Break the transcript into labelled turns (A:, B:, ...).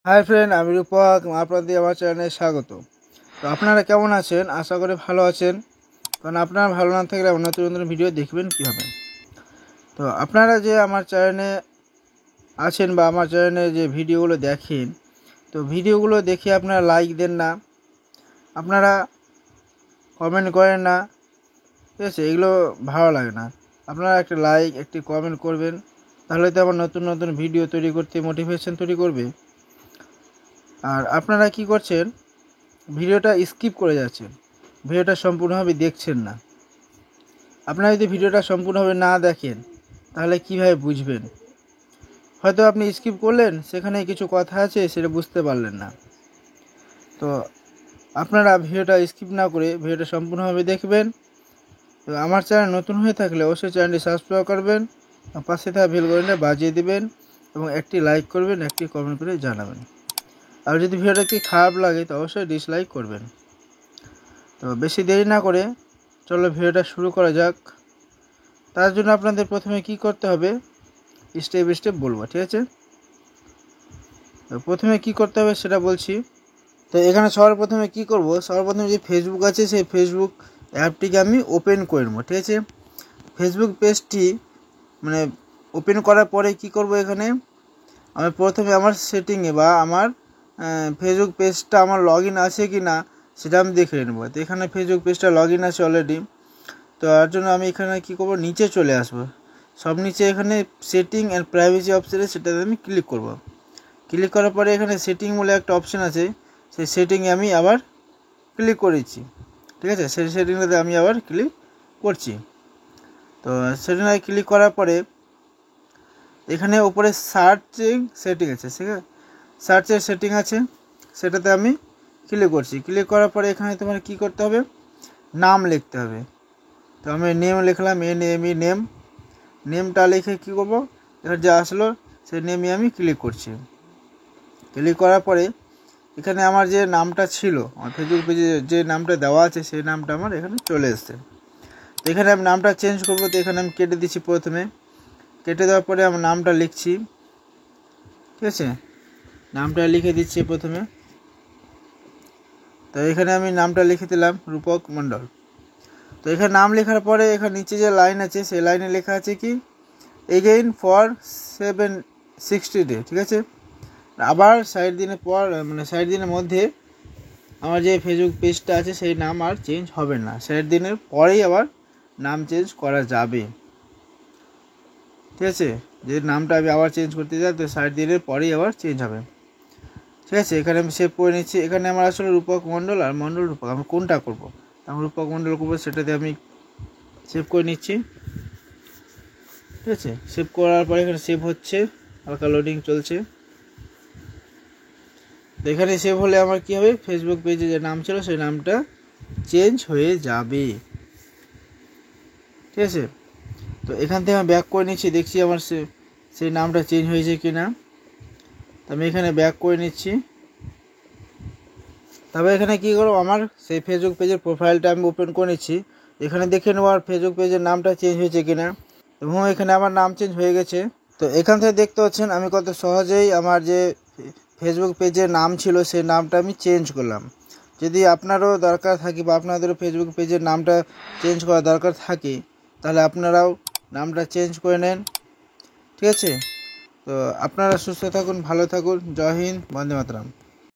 A: Hi friend, আমি রূপক, আপনাদের আমার চ্যানেলে স্বাগত। তো আপনারা কেমন আছেন? আশা করি ভালো আছেন, কারণ আপনারা ভালো না থাকলে নতুন নতুন ভিডিও দেখবেন কীভাবে। তো আপনারা যে আমার চ্যানেলে আছেন বা আমার চ্যানেলে যে ভিডিওগুলো দেখেন, তো ভিডিওগুলো দেখে আপনারা লাইক দেন না, আপনারা কমেন্ট করেন না, ঠিক আছে? এগুলো ভালো লাগে না। আপনারা একটা লাইক, একটি কমেন্ট করবেন, তাহলে তো আমার নতুন নতুন ভিডিও তৈরি করতে মোটিভেশন তৈরি করবে। আর আপনারা কি করছেন? ভিডিওটা স্কিপ করে যাচ্ছেন, ভিডিওটা সম্পূর্ণভাবে দেখছেন না। আপনারা যদি ভিডিওটা সম্পূর্ণভাবে না দেখেন তাহলে কিভাবে বুঝবেন? হয়তো আপনি স্কিপ করলেন, সেখানে কিছু কথা আছে সেটা বুঝতে পারলেন না। তো আপনারা ভিডিওটা স্কিপ না করে ভিডিওটা সম্পূর্ণভাবে দেখবেন। তো আমার চ্যানেল নতুন হয়ে থাকলে অবশ্যই চ্যানেলটি সাবস্ক্রাইব করবেন, পাশে থাকা বেল বাটনটা বাজিয়ে দিবেন এবং একটি লাইক করবেন, একটি কমেন্ট করে জানাবেন। আর যদি ভিডিওটা কি খারাপ লাগে তো অবশ্যই ডিসলাইক করবেন। তো বেশি দেরি না করে চলো ভিডিওটা শুরু করা যাক। তার জন্য আপনাদের প্রথমে কি করতে হবে স্টেপ বাই স্টেপ বলবো, ঠিক আছে? তো প্রথমে কি করতে হবে সেটা বলছি। তো এখানে সবার প্রথমে কি করব, সবার প্রথমে যে ফেসবুক আছে সেই ফেসবুক অ্যাপটিকে আমি ওপেন করে নেবো, ঠিক আছে? ফেসবুক পেজটি মানে ওপেন করার পরে কি করব, এখানে আমি প্রথমে আমার সেটিংয়ে বা আমার ফেসবুক পেজটা আমার লগ ইন আছে কি না সেটা আমি দেখে নেবো। তো এখানে ফেসবুক পেজটা লগ ইন আছে অলরেডি। তো তার জন্য আমি এখানে কি করব, নিচে চলে আসব, সব নিচে এখানে সেটিং অ্যান্ড প্রাইভেসি অপশানে সেটাতে আমি ক্লিক করব। ক্লিক করার পরে এখানে সেটিং বলে একটা অপশান আছে, সেই সেটিংয়ে আমি আবার ক্লিক করেছি, ঠিক আছে? সেই সেটিংটাতে আমি আবার ক্লিক করছি। তো সেটিংয়ে ক্লিক করার পরে এখানে উপরে সার্চিং সেটিং আছে, ঠিক আছে? সার্চের সেটিং আছে, সেটাতে আমি ক্লিক করছি। ক্লিক করার পরে এখানে তোমার কি করতে হবে, নাম লিখতে হবে। তো আমি নেম লিখলাম, নেমটা লিখে কী করবো, এবার যা আসলো সেই নেমে আমি ক্লিক করছি। ক্লিক করার পরে এখানে আমার যে নামটা ছিল আমার ফেসবুক পেজে যে নামটা দেওয়া আছে সেই নামটা আমার এখানে চলে এসছে। তো এখানে আমি নামটা চেঞ্জ করবো, তো এখানে আমি কেটে দিচ্ছি। প্রথমে কেটে দেওয়ার পরে আমার নামটা লিখছি, ঠিক আছে? নামটা লিখে দিচ্ছি প্রথমে। তো এখানে আমি নামটা লিখে দিলাম রূপক মণ্ডল। তো এখানে নাম লেখার পরে এখানে নিচে যে লাইন আছে সেই লাইনে লেখা আছে কি, এগেইন ফর 760 ডে, ঠিক আছে? আবার 60 দিনের পর মানে 60 দিনের মধ্যে আমার যে ফেসবুক পেজটা আছে সেই নাম আর চেঞ্জ হবে না। 60 দিনের পরেই আবার নাম চেঞ্জ করা যাবে, ঠিক আছে? যে নামটা আমি আবার চেঞ্জ করতে যাই তো 60 দিনের পরেই আবার চেঞ্জ হবে, ঠিক আছে? এখানে আমি সেভ করে নিচ্ছি। এখানে আমার আসলে রূপক মণ্ডল আর মণ্ডল রূপক, আমি কোনটা করবো? আমি রূপক মণ্ডল করবো, সেটাতে আমি সেভ করে নিচ্ছি, ঠিক আছে? সেভ করার পরে এখানে সেভ হচ্ছে, হালকা লোডিং চলছে। তো এখানে সেভ হলে আমার কি হবে, ফেসবুক পেজে যে নাম ছিল সেই নামটা চেঞ্জ হয়ে যাবে, ঠিক আছে? তো এখান থেকে আমি ব্যাক করে নিচ্ছি, দেখছি আমার সেই নামটা চেঞ্জ হয়েছে কি না। তো আমি এখানে ব্যাক করে নিচ্ছি। তবে এখানে কী করবো, আমার সেই ফেসবুক পেজের প্রোফাইলটা আমি ওপেন করে নিচ্ছি। এখানে দেখে নেবো আর ফেসবুক পেজের নামটা চেঞ্জ হয়েছে কিনা, এবং এখানে আমার নাম চেঞ্জ হয়ে গেছে। তো এখান থেকে দেখতে পাচ্ছেন আমি কত সহজেই আমার যে ফেসবুক পেজের নাম ছিল সেই নামটা আমি চেঞ্জ করলাম। যদি আপনারও দরকার থাকে বা আপনাদেরও ফেসবুক পেজের নামটা চেঞ্জ করা দরকার থাকে তাহলে আপনারাও নামটা চেঞ্জ করে নেন, ঠিক আছে? তো আপনারা সুস্থ থাকুন, ভালো থাকুন। জয় হিন্দ, বন্দে মাতরম।